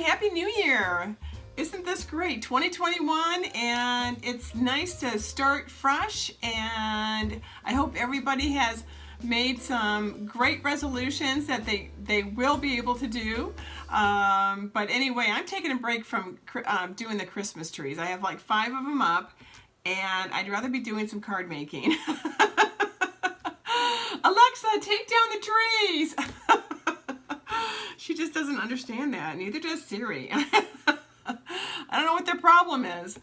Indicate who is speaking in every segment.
Speaker 1: Happy New Year! Isn't this great? 2021, and it's nice to start fresh, and I hope everybody has made some great resolutions that they will be able to do. But anyway, I'm taking a break from doing the Christmas trees. I have like 5 of them up, and I'd rather be doing some card making. Alexa, take down the trees! She just doesn't understand that. Neither does Siri. I don't know what their problem is.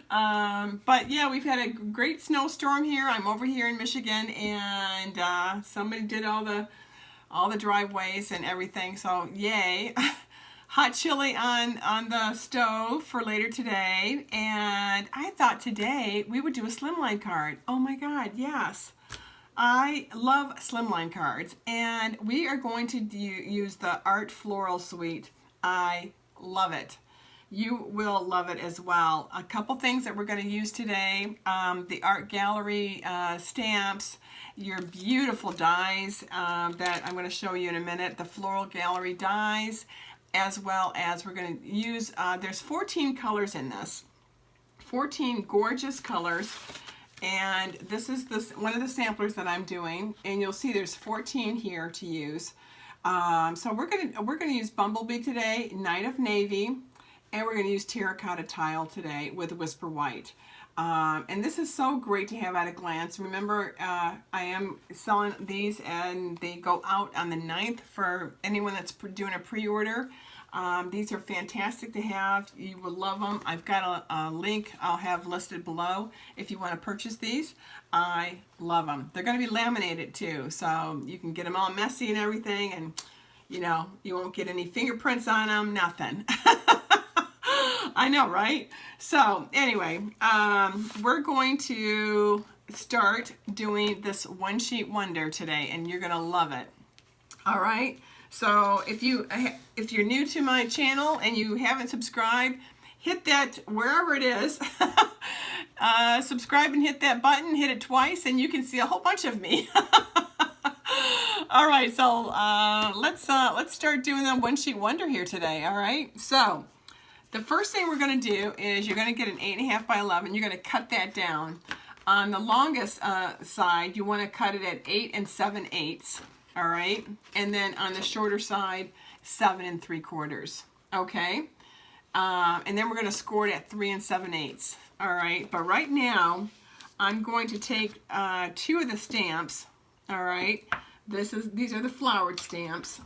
Speaker 1: But yeah, we've had a great snowstorm here. I'm over here in Michigan, and somebody did all the driveways and everything. So yay. Hot chili on the stove for later today. And I thought today we would do a slimline card. Oh my God, yes. I love slimline cards, and we are going to use the Art Floral Suite. I love it. You will love it as well. A couple things that we're going to use today, the art gallery stamps, your beautiful dies that I'm going to show you in a minute, the floral gallery dies, as well as we're going to use, there's 14 colors in this, 14 gorgeous colors. And this is one of the samplers that I'm doing, and you'll see there's 14 here to use. So we're gonna use Bumblebee today, Night of Navy, and we're gonna use Terracotta Tile today with Whisper White. And this is so great to have at a glance. Remember, I am selling these, and they go out on the 9th for anyone that's doing a pre-order. These are fantastic to have. You will love them. I've got a link I'll have listed below if you want to purchase these. I love them. They're going to be laminated too, so you can get them all messy and everything, and you know, you won't get any fingerprints on them, nothing. I know, right? So anyway, we're going to start doing this one sheet wonder today, and you're going to love it. All right. So if you're new to my channel and you haven't subscribed, hit that wherever it is. Subscribe and hit that button. Hit it twice, and you can see a whole bunch of me. All right, so let's start doing the one sheet wonder here today. All right. So the first thing we're going to do is you're going to get an 8.5 by 11. You're going to cut that down. On the longest side, you want to cut it at 8 7/8. All right, and then on the shorter side, 7 3/4. Okay, and then we're going to score it at 3 7/8. All right, but right now, I'm going to take 2 of the stamps. All right, these are the flowered stamps,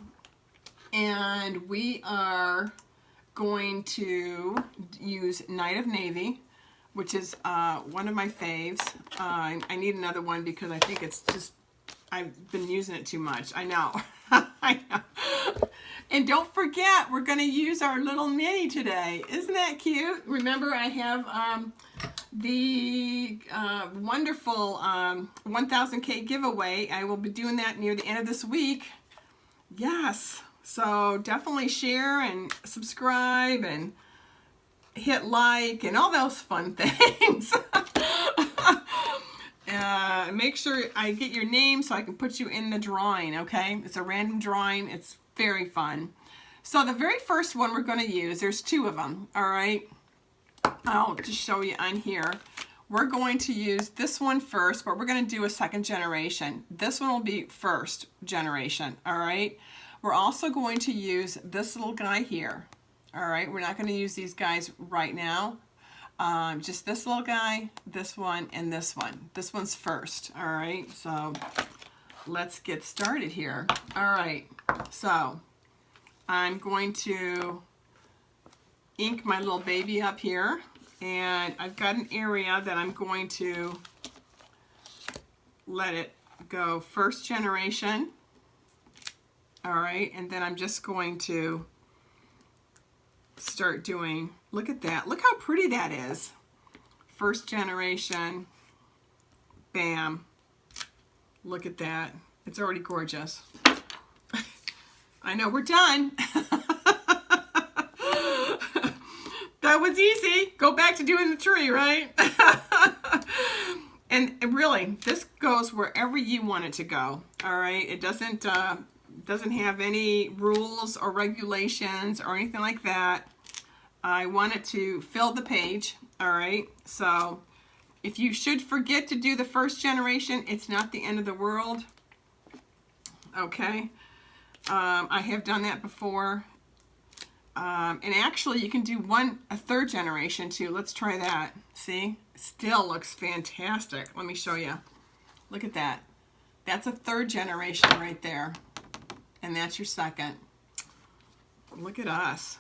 Speaker 1: and we are going to use Night of Navy, which is one of my faves. I need another one because I think it's just, I've been using it too much. I know. I know. And don't forget, we're going to use our little mini today. Isn't that cute? Remember, I have the wonderful 1000K giveaway. I will be doing that near the end of this week. Yes. So definitely share and subscribe and hit like and all those fun things. Make sure I get your name so I can put you in the drawing, okay? It's a random drawing. It's very fun. So the very first one we're going to use, there's 2 of them, all right? I'll just show you on here. We're going to use this one first, but we're going to do a second generation. This one will be first generation, all right? We're also going to use this little guy here, all right? We're not going to use these guys right now. Just this little guy, this one, and this one. This one's first, all right? So let's get started here. All right, so I'm going to ink my little baby up here, and I've got an area that I'm going to let it go first generation, all right? And then I'm just going to start doing, look at that, look how pretty that is. First generation, bam, look at that, it's already gorgeous. I know, we're done. That was easy. Go back to doing the tree, right? And really, this goes wherever you want it to go, all right? It doesn't doesn't have any rules or regulations or anything like that. I want it to fill the page, all right? So if you should forget to do the first generation, it's not the end of the world, okay? I have done that before. And actually you can do a third generation too. Let's try that. See? Still looks fantastic. Let me show you. Look at that. That's a third generation right there. And that's your second. Look at us.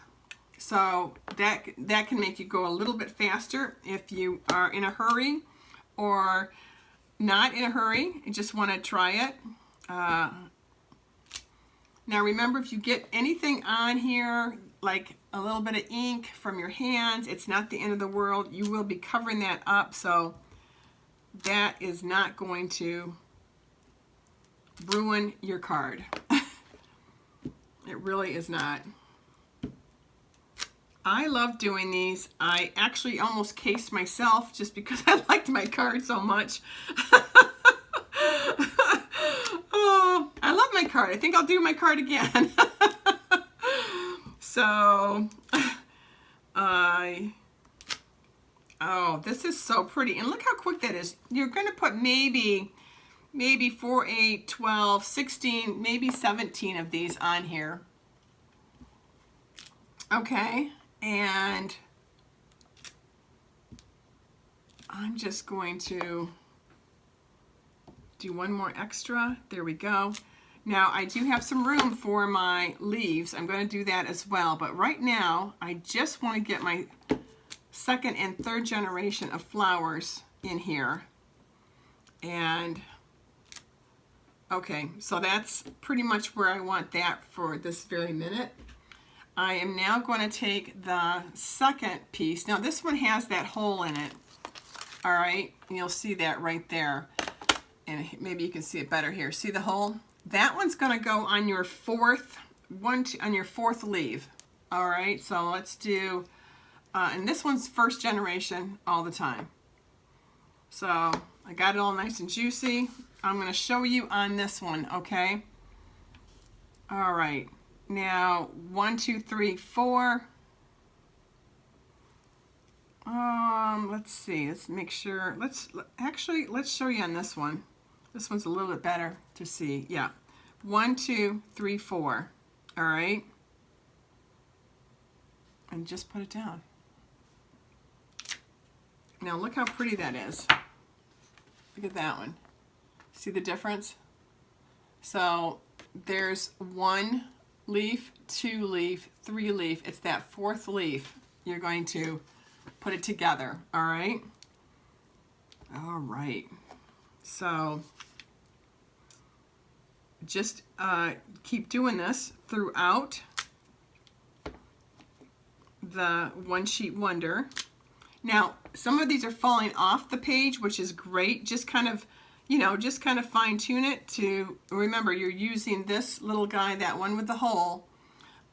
Speaker 1: So that can make you go a little bit faster if you are in a hurry or not in a hurry. You just want to try it. Now remember, if you get anything on here, like a little bit of ink from your hands, it's not the end of the world. You will be covering that up, so that is not going to ruin your card. It really is not. I love doing these. I actually almost cased myself just because I liked my card so much. Oh, I love my card. I think I'll do my card again. So, oh, this is so pretty. And look how quick that is. You're going to put maybe 4, 8, 12, 16, maybe 17 of these on here. Okay, and I'm just going to do one more extra. There we go. Now I do have some room for my leaves. I'm going to do that as well, but right now I just want to get my second and third generation of flowers in here. And okay, so that's pretty much where I want that for this very minute. I am now going to take the second piece. Now this one has that hole in it, all right, and you'll see that right there, and maybe you can see it better here. See the hole? That one's going to go on your fourth leaf. All right, so let's do, and this one's first generation all the time. So I got it all nice and juicy. I'm going to show you on this one, okay? All right, now 1, 2, 3, 4. Let's see. Let's make sure. Let's show you on this one. This one's a little bit better to see. Yeah. 1, 2, 3, 4. All right. And just put it down. Now look how pretty that is. Look at that one. See the difference? So there's 1 leaf, 2 leaf, 3 leaf. It's that fourth leaf. You're going to put it together. All right. All right. So just keep doing this throughout the One Sheet Wonder. Now, some of these are falling off the page, which is great. Just kind of, you know, just kind of fine tune it to, remember, you're using this little guy, that one with the hole.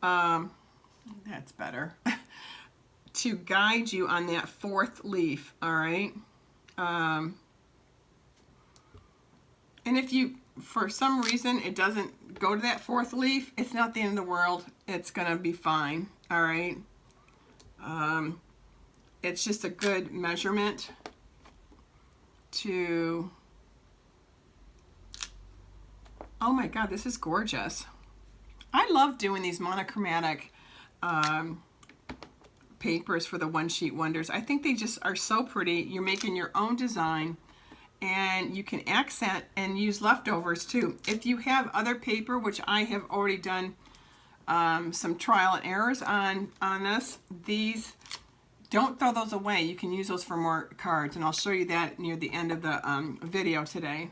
Speaker 1: That's better. To guide you on that fourth leaf, all right? And if you, for some reason, it doesn't go to that fourth leaf, it's not the end of the world. It's gonna be fine, all right? It's just a good measurement to, oh my God, this is gorgeous. I love doing these monochromatic papers for the One Sheet Wonders. I think they just are so pretty. You're making your own design, and you can accent and use leftovers too. If you have other paper, which I have already done some trial and errors on this, these, don't throw those away. You can use those for more cards, and I'll show you that near the end of the video today.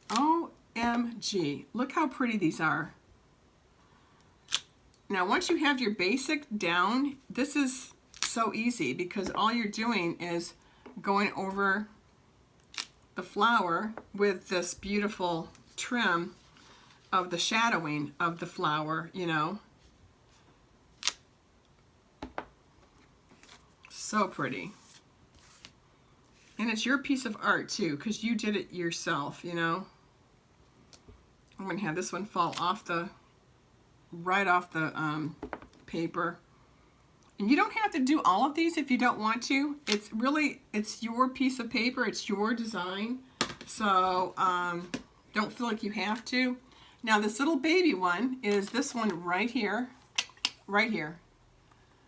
Speaker 1: OMG, look how pretty these are. Now, once you have your basic down, this is so easy because all you're doing is going over the flower with this beautiful trim of the shadowing of the flower, you know. So pretty. And it's your piece of art too, because you did it yourself, you know. I'm going to have this one fall off the, right off the paper. And you don't have to do all of these if you don't want to. It's really, it's your piece of paper, it's your design. So don't feel like you have to. Now this little baby one is this one right here, right here.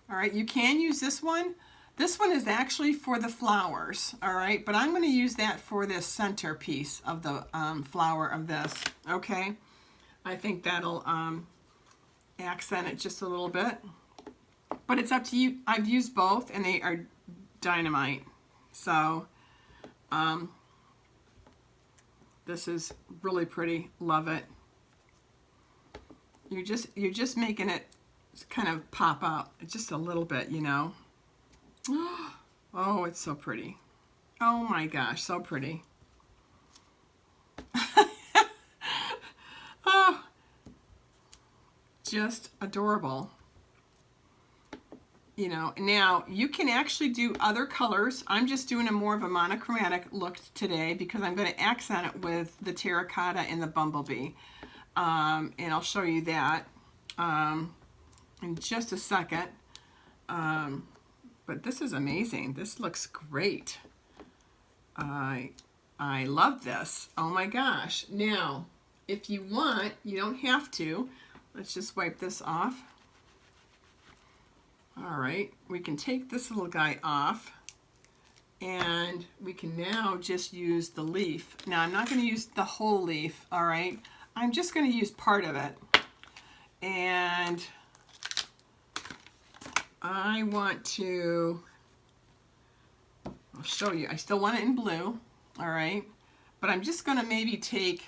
Speaker 1: All right, you can use this one. This one is actually for the flowers, all right? But I'm going to use that for this center piece of the flower of this, okay? I think that'll accent it just a little bit. But it's up to you. I've used both, and they are dynamite. So, this is really pretty. Love it. You're just making it kind of pop up just a little bit, you know. Oh, it's so pretty. Oh my gosh, so pretty. Oh, just adorable. You know, now you can actually do other colors. I'm just doing a more of a monochromatic look today because I'm going to accent it with the terracotta and the bumblebee. And I'll show you that in just a second. But this is amazing. This looks great. I love this. Oh my gosh. Now, if you want, you don't have to. Let's just wipe this off. All right, we can take this little guy off and we can now just use the leaf. Now I'm not going to use the whole leaf, all right? I'm just going to use part of it. And I want to, I'll show you, I still want it in blue, all right? But I'm just going to maybe take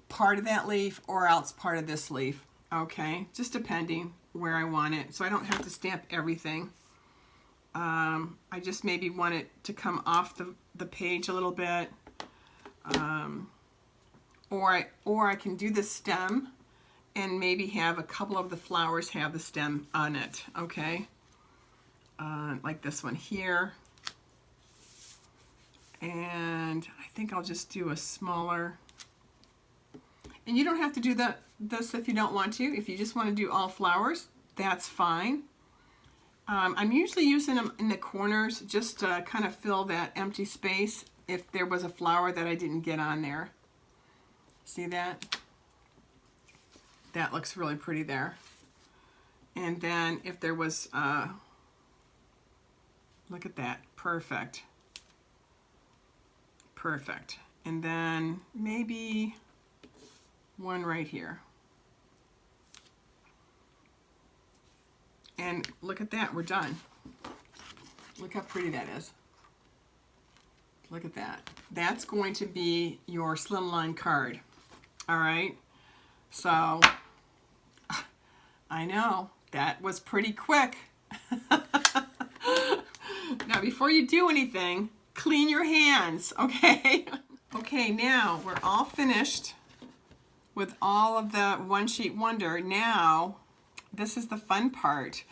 Speaker 1: part of that leaf or else part of this leaf, okay? Just depending where I want it, so I don't have to stamp everything. I just maybe want it to come off the page a little bit, or I can do the stem and maybe have a couple of the flowers have the stem on it, okay? Like this one here, and I think I'll just do a smaller. And you don't have to do this if you don't want to. If you just want to do all flowers, that's fine. I'm usually using them in the corners just to kind of fill that empty space if there was a flower that I didn't get on there. See that? That looks really pretty there. And then if there was, look at that, perfect. Perfect. And then maybe one right here. And look at that, we're done. Look how pretty that is. Look at that. That's going to be your slimline card. All right. So, I know, that was pretty quick. Now, before you do anything, clean your hands, okay? Okay, now we're all finished with all of the One Sheet Wonder. Now, this is the fun part.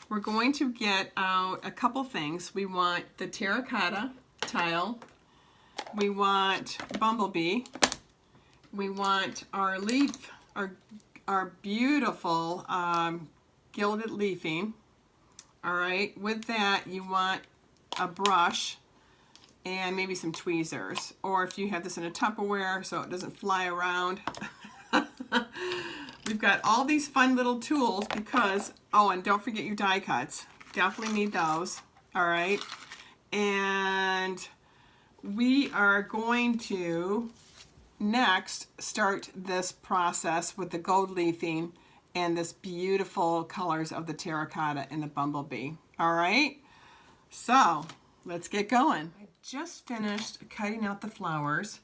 Speaker 1: We're going to get out a couple things. We want the terracotta tile. We want bumblebee. We want our leaf, our beautiful gilded leafing. All right, with that you want a brush and maybe some tweezers. Or if you have this in a Tupperware so it doesn't fly around. We've got all these fun little tools because, oh, and don't forget your die cuts. Definitely need those, all right? And we are going to next start this process with the gold leafing and this beautiful colors of the terracotta and the bumblebee, all right? So, let's get going. I just finished cutting out the flowers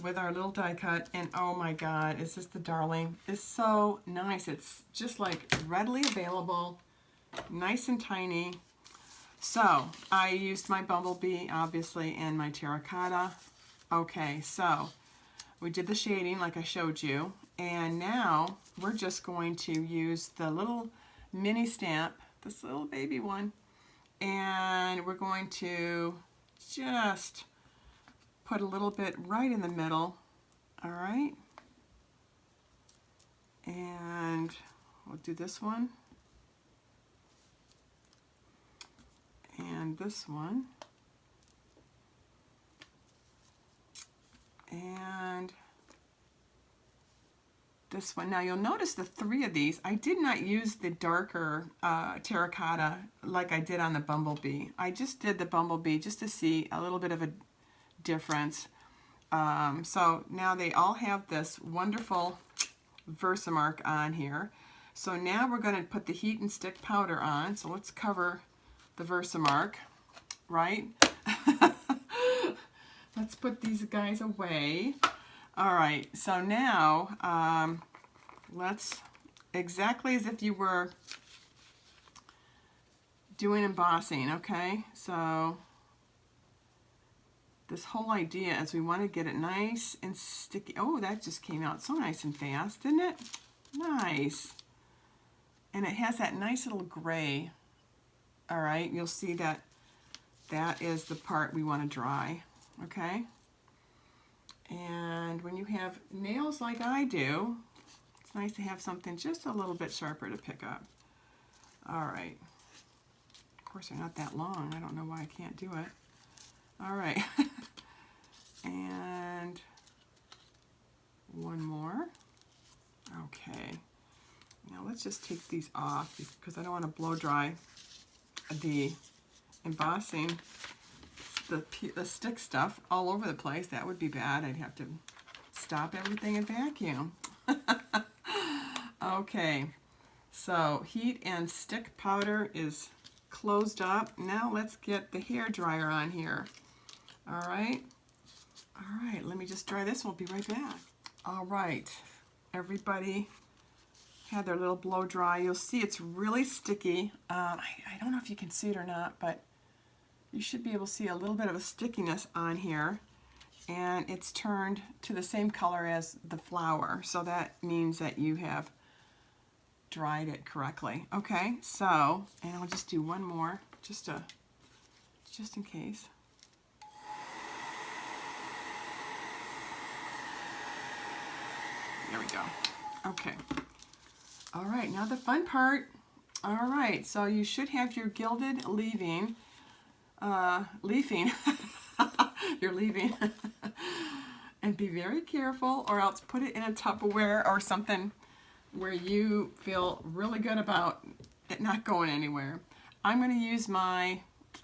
Speaker 1: with our little die cut, and oh my god, is this the darling? It's so nice. It's just like readily available, nice and tiny. So I used my bumblebee obviously and my terracotta. Okay, so we did the shading like I showed you, and now we're just going to use the little mini stamp, this little baby one, and we're going to just put a little bit right in the middle All right. And we'll do this one. And this one. And this one. Now you'll notice the three of these, I did not use the darker terracotta like I did on the bumblebee. I just did the bumblebee just to see a little bit of a difference. So now they all have this wonderful Versamark on here. So now we're going to put the heat and stick powder on. So let's cover the Versamark, right? Let's put these guys away. All right, so now let's, exactly as if you were doing embossing, okay? So this whole idea is we want to get it nice and sticky. Oh, that just came out so nice and fast, didn't it? Nice. And it has that nice little gray. All right, you'll see that that is the part we want to dry, okay? And when you have nails like I do, it's nice to have something just a little bit sharper to pick up. All right. Of course, they're not that long. I don't know why I can't do it. All right. And one more. Okay. Now let's just take these off because I don't want to blow dry the embossing, the stick stuff all over the place. That would be bad. I'd have to stop everything and vacuum. Okay, so heat and stick powder is closed up. Now let's get the hair dryer on here. All right, let me just dry this. We'll be right back. All right, everybody had their little blow dry. You'll see it's really sticky. I don't know if you can see it or not, but you should be able to see a little bit of a stickiness on here, and it's turned to the same color as the flower, so that means that you have dried it correctly. Okay, so, and I'll just do one more just in case. There we go. Okay. All right, now the fun part. All right, so you should have your gilded leafing. You're leaving. And be very careful, or else put it in a Tupperware or something where you feel really good about it not going anywhere. I'm going to use my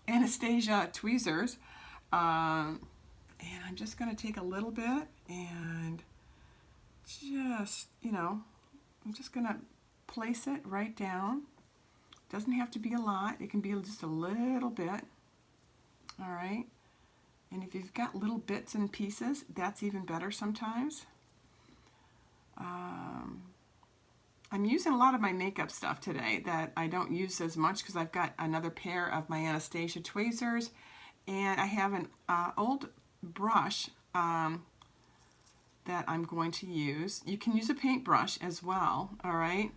Speaker 1: Anastasia tweezers, and I'm just going to take a little bit and just, I'm just going to place it right down. Doesn't have to be a lot. It can be just a little bit. All right. And if you've got little bits and pieces, that's even better sometimes. I'm using a lot of my makeup stuff today that I don't use as much because I've got another pair of my Anastasia tweezers, and I have an old brush that I'm going to use. You can use a paintbrush as well, all right?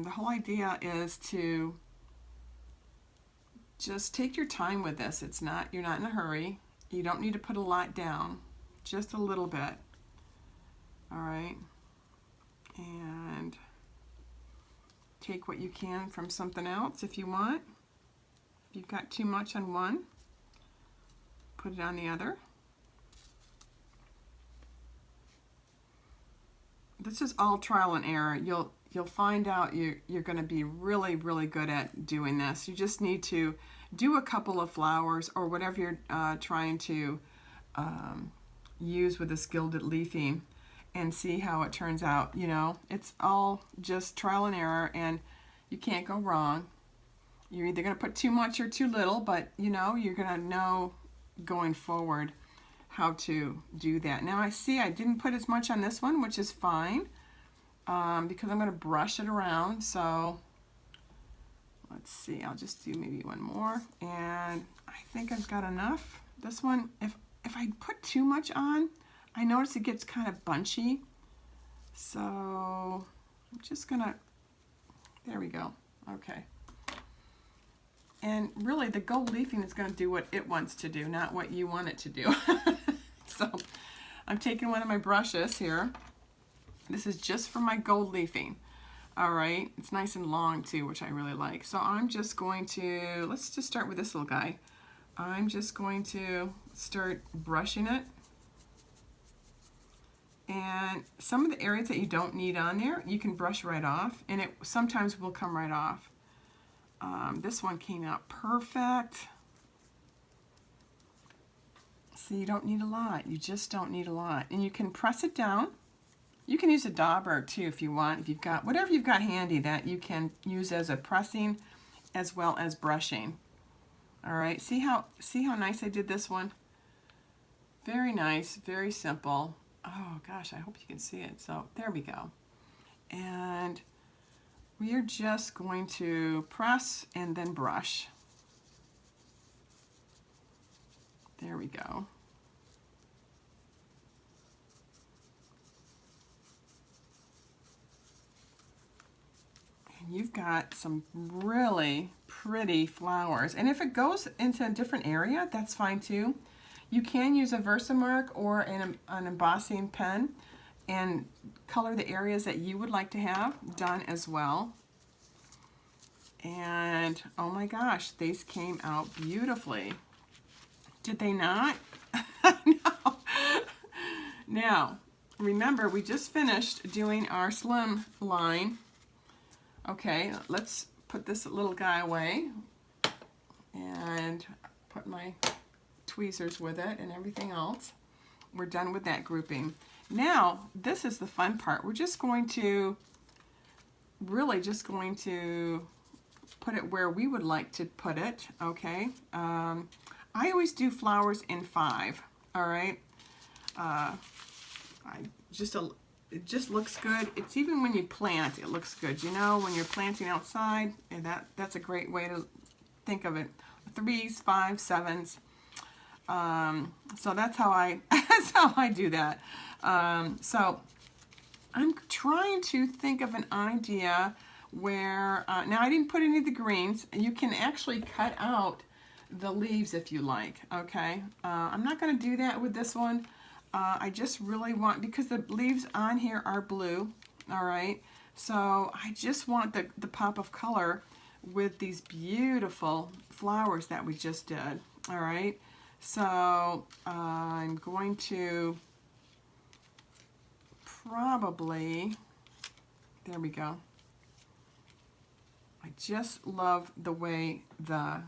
Speaker 1: The whole idea is to just take your time with this. You're not in a hurry. You don't need to put a lot down, just a little bit. All right. And take what you can from something else if you want. If you've got too much on one, put it on the other. This is all trial and error. You'll find out you're going to be really, really good at doing this. You just need to do a couple of flowers or whatever you're trying to use with this gilded leafing and see how it turns out. It's all just trial and error, and you can't go wrong. You're either going to put too much or too little, but you're going to know going forward how to do that. Now I see I didn't put as much on this one, which is fine, because I'm going to brush it around. So let's see, I'll just do maybe one more, and I think I've got enough. This one, if I put too much on, I notice it gets kind of bunchy. So I'm just gonna, there we go. Okay. And really the gold leafing is going to do what it wants to do, not what you want it to do. So I'm taking one of my brushes here. This is just for my gold leafing. All right, it's nice and long too, which I really like. So I'm just going to, let's just start with this little guy. I'm just going to start brushing it. And some of the areas that you don't need on there, you can brush right off, and it sometimes will come right off. This one came out perfect. So you don't need a lot. You just don't need a lot. And you can press it down. You can use a dauber too if you want. If you've got whatever you've got handy that you can use as a pressing as well as brushing. All right, see how nice I did this one? Very nice, very simple. Oh gosh, I hope you can see it. So there we go. And we are just going to press and then brush. There we go. And you've got some really pretty flowers. And if it goes into a different area, that's fine too. You can use a Versamark or an embossing pen and color the areas that you would like to have done as well. And oh my gosh, these came out beautifully. Did they not? No. Now, remember, we just finished doing our slim line. Okay, let's put this little guy away and put my tweezers with it and everything else. We're done with that grouping. Now, this is the fun part. We're just going to, really just going to put it where we would like to put it, okay? I always do flowers in 5, all right? It just looks good. It's even when you plant, it looks good. You know, when you're planting outside, and that's a great way to think of it. 3s, 5s, 7s. So that's how I do that. So I'm trying to think of an idea where, now I didn't put any of the greens. You can actually cut out the leaves if you like, okay? I'm not gonna do that with this one. I just really want, because the leaves on here are blue, all right? So I just want the pop of color with these beautiful flowers that we just did, all right? So I'm going to probably, there we go. I just love the way the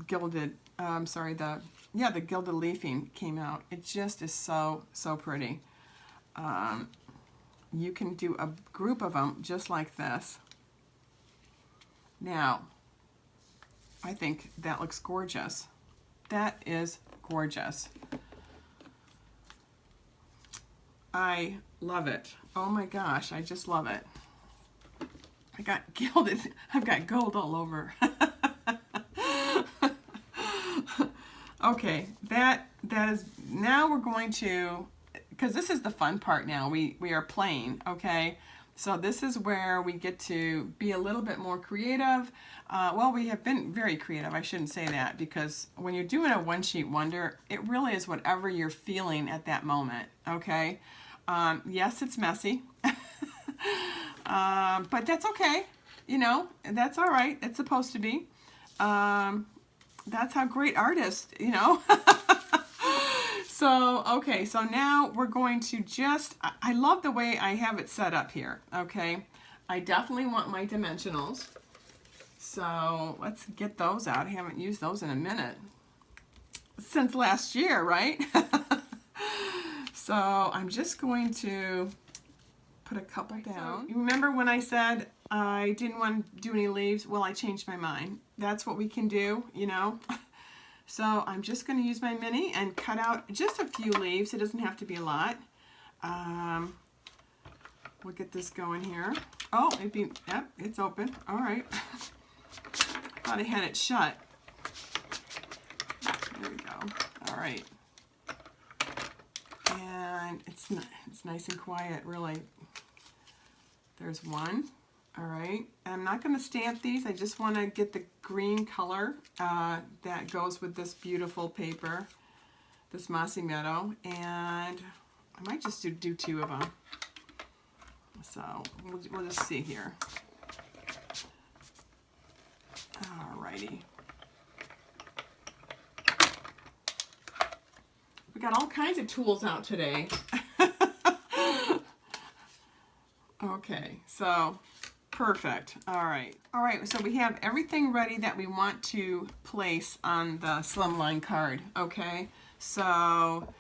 Speaker 1: gilded, the gilded leafing came out. It just is so pretty. You can do a group of them just like this. Now, I think that looks gorgeous. That is gorgeous. I love it. Oh my gosh, I just love it. I got gilded. I've got gold all over. Okay, that is, now we're going to, because this is the fun part now, we are playing, okay? So this is where we get to be a little bit more creative. Well, we have been very creative, I shouldn't say that, because when you're doing a one-sheet wonder, it really is whatever you're feeling at that moment, okay? Yes, it's messy, but that's okay, you know, that's all right, it's supposed to be. That's how great artists, you know. So, okay, so now we're going to just, I love the way I have it set up here, okay. I definitely want my dimensionals. So let's get those out. I haven't used those in a minute. Since last year, right? So I'm just going to put a couple down. You remember when I said I didn't want to do any leaves? Well, I changed my mind. That's what we can do, you know. So I'm just going to use my mini and cut out just a few leaves. It doesn't have to be a lot. We'll get this going here. Oh, yep, it's open. All right. Thought I had it shut. There we go. All right. And it's nice and quiet, really. There's one. All right, I'm not going to stamp these. I just want to get the green color that goes with this beautiful paper, this Mossy Meadow. And I might just do two of them. So we'll just see here. Alrighty. We got all kinds of tools out today. Okay, so perfect. All right, so we have everything ready that we want to place on the slimline card. Okay, so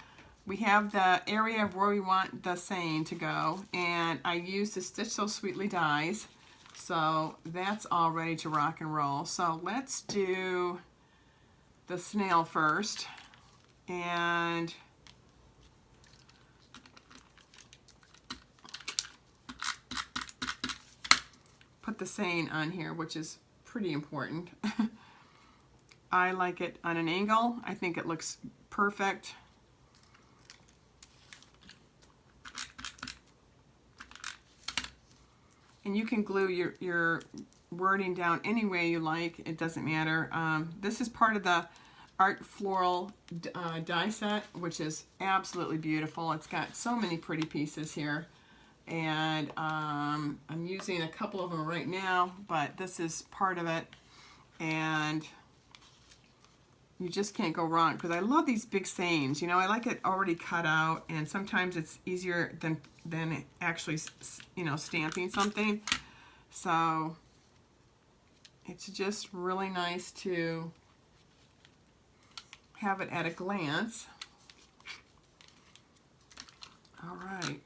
Speaker 1: we have the area of where we want the saying to go, and I used the Stitch So Sweetly dies, so that's all ready to rock and roll. So let's do the snail first, and put the saying on here, which is pretty important. I like it on an angle. I think it looks perfect. And you can glue your wording down any way you like. It doesn't matter. This is part of the Art Floral die set, which is absolutely beautiful. It's got so many pretty pieces here. And I'm using a couple of them right now, but this is part of it. And you just can't go wrong, because I love these big sayings. You know, I like it already cut out, and sometimes it's easier than actually, you know, stamping something. So it's just really nice to have it at a glance. All right.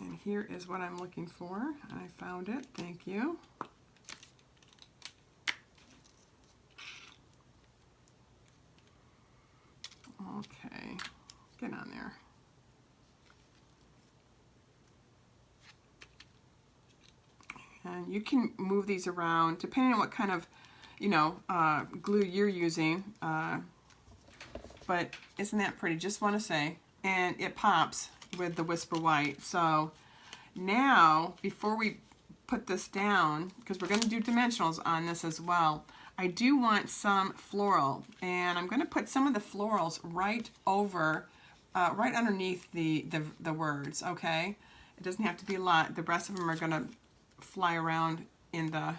Speaker 1: And here is what I'm looking for. I found it. Thank you. Okay, get on there. And you can move these around depending on what kind of, you know, glue you're using. But isn't that pretty? Just want to say. And it pops with the Whisper White. So now, before we put this down, because we're going to do dimensionals on this as well, I do want some floral, and I'm going to put some of the florals right over, right underneath the words, okay? It doesn't have to be a lot. The rest of them are going to fly around in the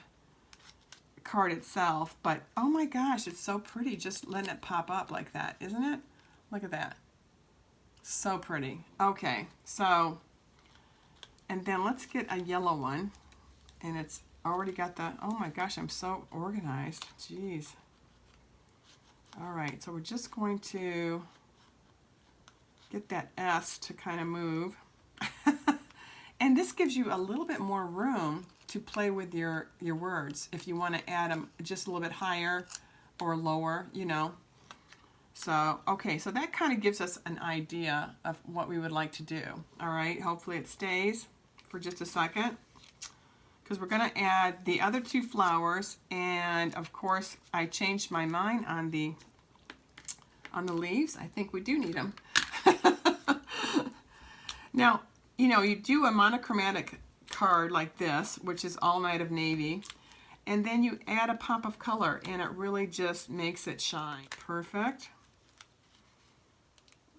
Speaker 1: card itself, but oh my gosh, it's so pretty just letting it pop up like that, isn't it? Look at that. So pretty. Okay, so, and then let's get a yellow one, and it's already got the, oh my gosh, I'm so organized. Jeez. All right, so we're just going to get that S to kind of move. And this gives you a little bit more room to play with your words if you want to add them just a little bit higher or lower, you know. So, okay, so that kind of gives us an idea of what we would like to do. All right, hopefully it stays for just a second, because we're going to add the other two flowers, and of course I changed my mind on the leaves. I think we do need them. Now, you know, you do a monochromatic card like this, which is All Night of Navy, and then you add a pop of color, and it really just makes it shine. Perfect.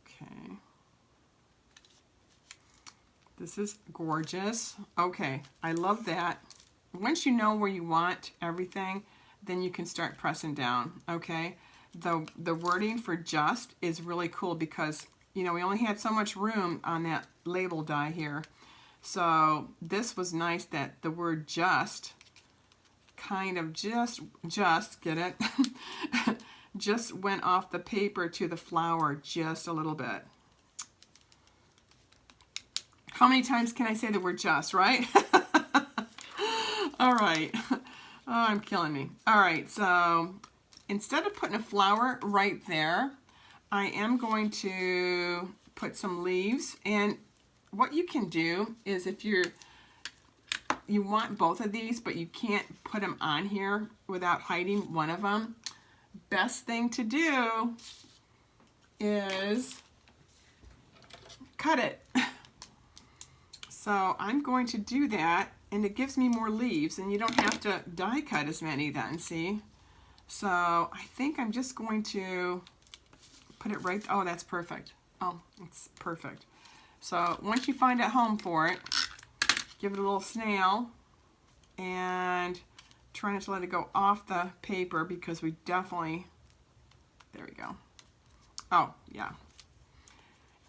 Speaker 1: Okay. This is gorgeous. Okay, I love that. Once you know where you want everything, then you can start pressing down, okay? The wording for just is really cool because, you know, we only had so much room on that label die here. So this was nice that the word just kind of just get it? just went off the paper to the flower just a little bit. How many times can I say the word just, right? All right. Oh, I'm killing me. All right, so instead of putting a flower right there, I am going to put some leaves. And what you can do is, if you want both of these, but you can't put them on here without hiding one of them, best thing to do is cut it. So I'm going to do that, and it gives me more leaves, and you don't have to die cut as many then, see? So I think I'm just going to put it right, oh, that's perfect. Oh, it's perfect. So once you find a home for it, give it a little snail and try not to let it go off the paper because we definitely, there we go. Oh, yeah.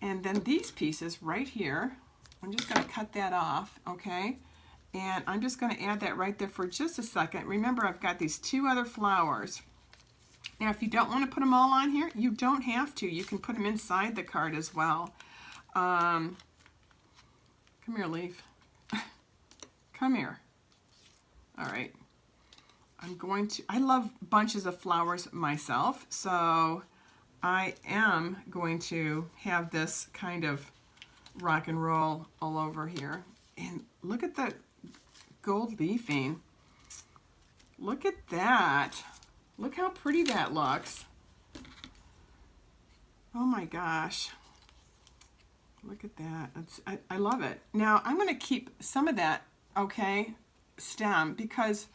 Speaker 1: And then these pieces right here, I'm just going to cut that off, okay? And I'm just going to add that right there for just a second. Remember, I've got these 2 other flowers. Now, if you don't want to put them all on here, you don't have to. You can put them inside the card as well. Come here, leaf. Come here. All right. I love bunches of flowers myself, so I am going to have this kind of rock and roll all over here. And look at the gold leafing. Look at that. Look how pretty that looks. Oh my gosh. Look at that. I love it. Now I'm going to keep some of that, okay, stem, because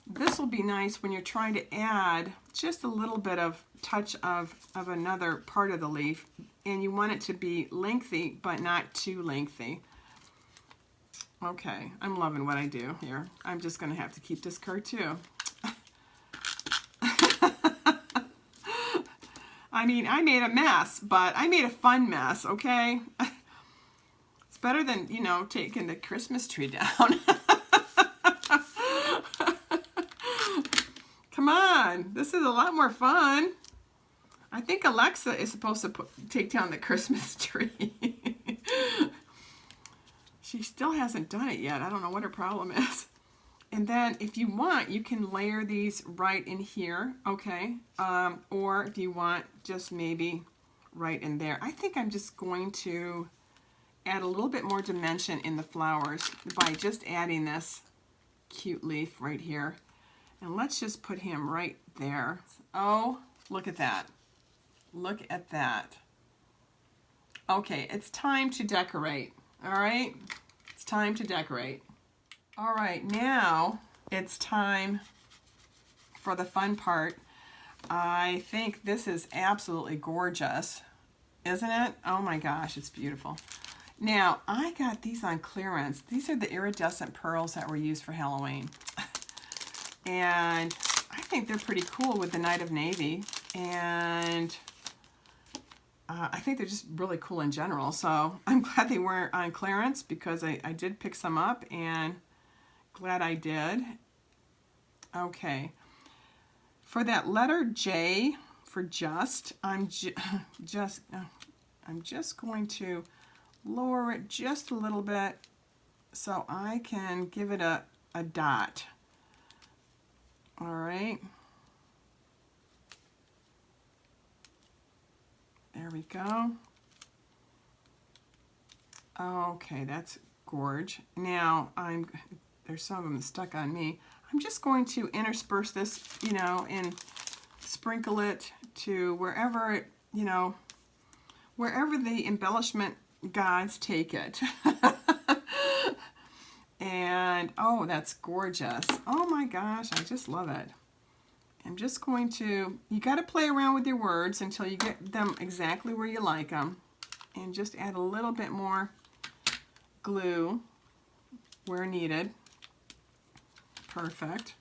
Speaker 1: this will be nice when you're trying to add just a little bit of touch of another part of the leaf, and you want it to be lengthy but not too lengthy. Okay, I'm loving what I do here. I'm just going to have to keep this card too. I mean, I made a mess, but I made a fun mess, okay? It's better than, you know, taking the Christmas tree down. Come on, this is a lot more fun. I think Alexa is supposed to take down the Christmas tree. She still hasn't done it yet. I don't know what her problem is. And then if you want, you can layer these right in here, okay? Or if you want, just maybe right in there. I think I'm just going to add a little bit more dimension in the flowers by just adding this cute leaf right here. And let's just put him right there. Oh, look at that. Look at that. Okay, it's time to decorate, all right? It's time to decorate. All right, now it's time for the fun part. I think this is absolutely gorgeous, isn't it? Oh my gosh, it's beautiful. Now, I got these on clearance. These are the iridescent pearls that were used for Halloween. And I think they're pretty cool with the Night of Navy. And I think they're just really cool in general. So I'm glad they weren't on clearance because I did pick some up, and glad I did. Okay. For that letter J for just, I'm just going to lower it just a little bit so I can give it a dot. All right. There we go. Okay, that's gorge. Now there's some of them stuck on me. I'm just going to intersperse this, you know, and sprinkle it to wherever it, you know, wherever the embellishment gods take it. And oh, that's gorgeous. Oh my gosh, I just love it. I'm just going to, you got to play around with your words until you get them exactly where you like them. And just add a little bit more glue where needed. Perfect.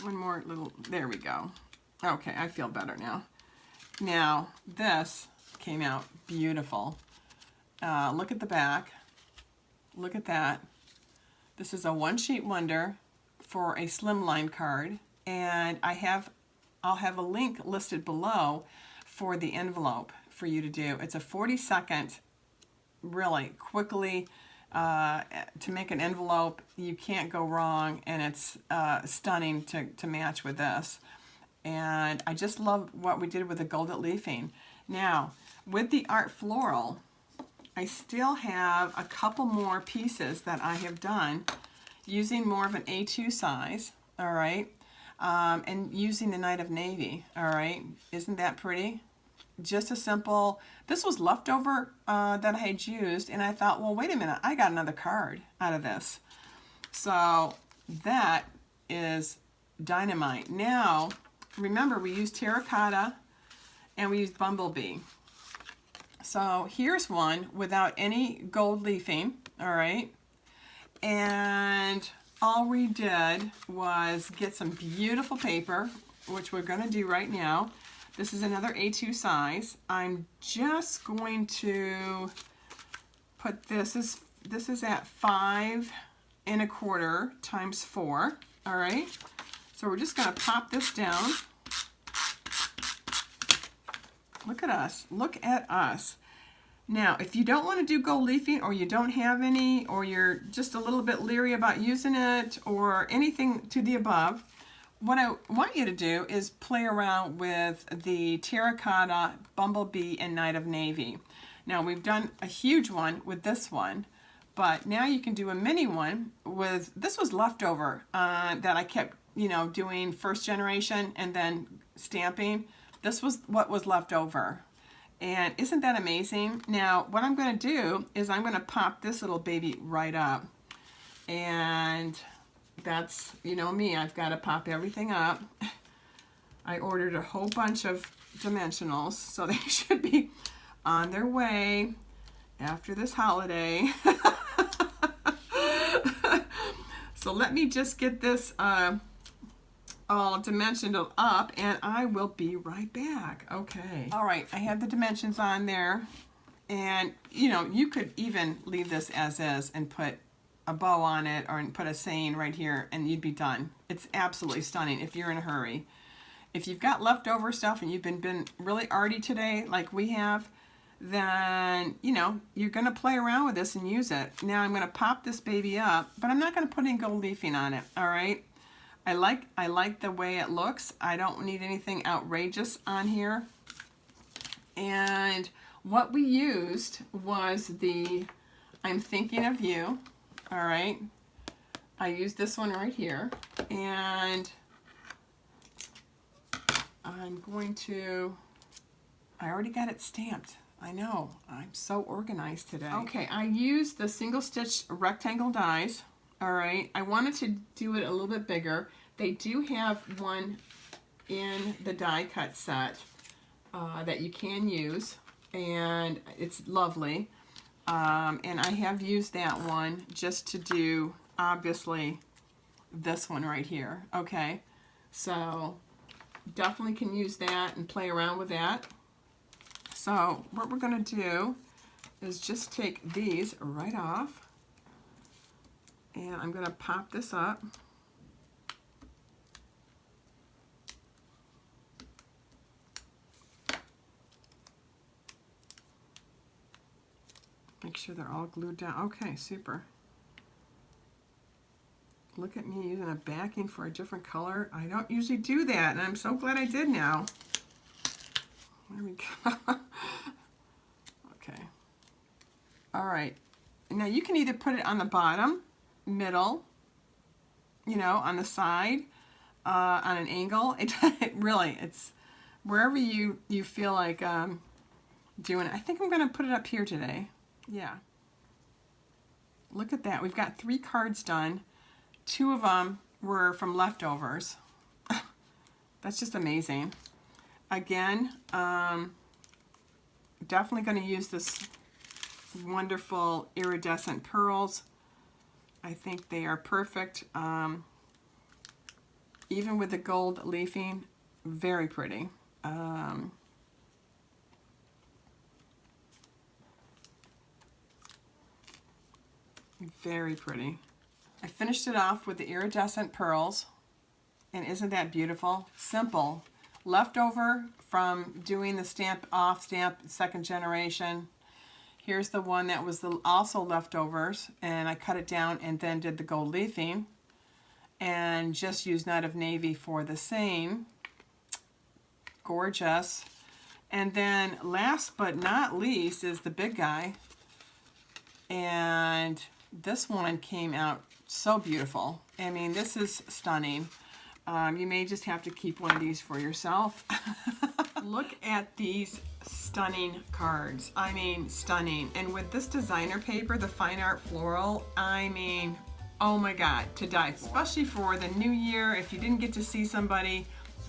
Speaker 1: One more little, there we go. Okay, I feel better now. Now, this came out beautiful. Look at the back. Look at that. This is a one-sheet wonder for a slimline card, and I'll have a link listed below for the envelope for you to do. It's a 40-second, really quickly to make an envelope. You can't go wrong, and it's stunning to match with this. And I just love what we did with the gilded leafing. Now, with the Art Floral, I still have a couple more pieces that I have done using more of an A2 size, all right, and using the Night of Navy, all right. Isn't that pretty? Just a simple, this was leftover that I had used, and I thought, well, wait a minute, I got another card out of this. So that is dynamite. Now, remember, we used terracotta and we used bumblebee. So here's one without any gold leafing, all right? And all we did was get some beautiful paper, which we're gonna do right now. This is another A2 size. I'm just going to put this is at 5 1/4 times 4, all right? So we're just gonna pop this down. Look at us, look at us. Now, if you don't want to do gold leafing, or you don't have any, or you're just a little bit leery about using it, or anything to the above, what I want you to do is play around with the terracotta, bumblebee, and Night of Navy. Now, we've done a huge one with this one, but now you can do a mini one with, this was leftover that I kept, you know, doing first generation and then stamping. This was what was left over. And isn't that amazing? Now, what I'm going to do is I'm going to pop this little baby right up. And that's, you know me, I've got to pop everything up. I ordered a whole bunch of dimensionals, so they should be on their way after this holiday. So let me just get this all dimensional up, and I will be right back. Okay. All right, I have the dimensions on there, and you know, you could even leave this as is and put a bow on it, or put a saying right here, and you'd be done. It's absolutely stunning if you're in a hurry. If you've got leftover stuff and you've been really arty today, like we have, then you know you're going to play around with this and use it. Now I'm going to pop this baby up, but I'm not going to put any gold leafing on it. All right. I like the way it looks. I don't need anything outrageous on here. And what we used was the I'm Thinking of You. All right. I used this one right here. And I'm going to, I already got it stamped. I know. I'm so organized today. Okay, I used the single stitch rectangle dies. All right, I wanted to do it a little bit bigger. They do have one in the die cut set that you can use, and it's lovely. And I have used that one just to do, obviously, this one right here. Okay, so definitely can use that and play around with that. So what we're going to do is just take these right off. And I'm going to pop this up. Make sure they're all glued down. Okay, super. Look at me using a backing for a different color. I don't usually do that, and I'm so glad I did now. There we go. Okay. All right. Now you can either put it on the bottom, middle, you know, on the side, on an angle. It really, it's wherever you feel like doing it. I think I'm going to put it up here today. Yeah. Look at that. We've got 3 cards done. 2 of them were from leftovers. That's just amazing. Again, definitely going to use this wonderful iridescent pearls. I think they are perfect. Even with the gold leafing, very pretty. Very pretty. I finished it off with the iridescent pearls, and isn't that beautiful? Simple. Leftover from doing the stamp off stamp second generation. Here's the one that was also leftovers, and I cut it down and then did the gold leafing, and just used Night of Navy for the same. Gorgeous. And then last but not least is the big guy, and this one came out so beautiful. I mean, this is stunning. You may just have to keep one of these for yourself. Look at these stunning cards. I mean, stunning. And with this designer paper, the Fine Art Floral, I mean, oh my God, to die for. Especially for the new year, if you didn't get to see somebody,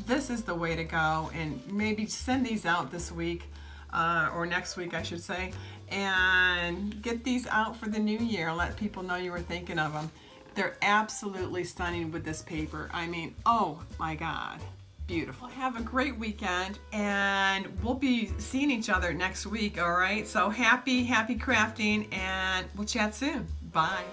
Speaker 1: this is the way to go. And maybe send these out this week. or next week I should say, and get these out for the new year. Let people know you were thinking of them. They're absolutely stunning with this paper. I mean, oh my God, beautiful. Have a great weekend, and we'll be seeing each other next week, all right? So happy crafting, and we'll chat soon. Bye.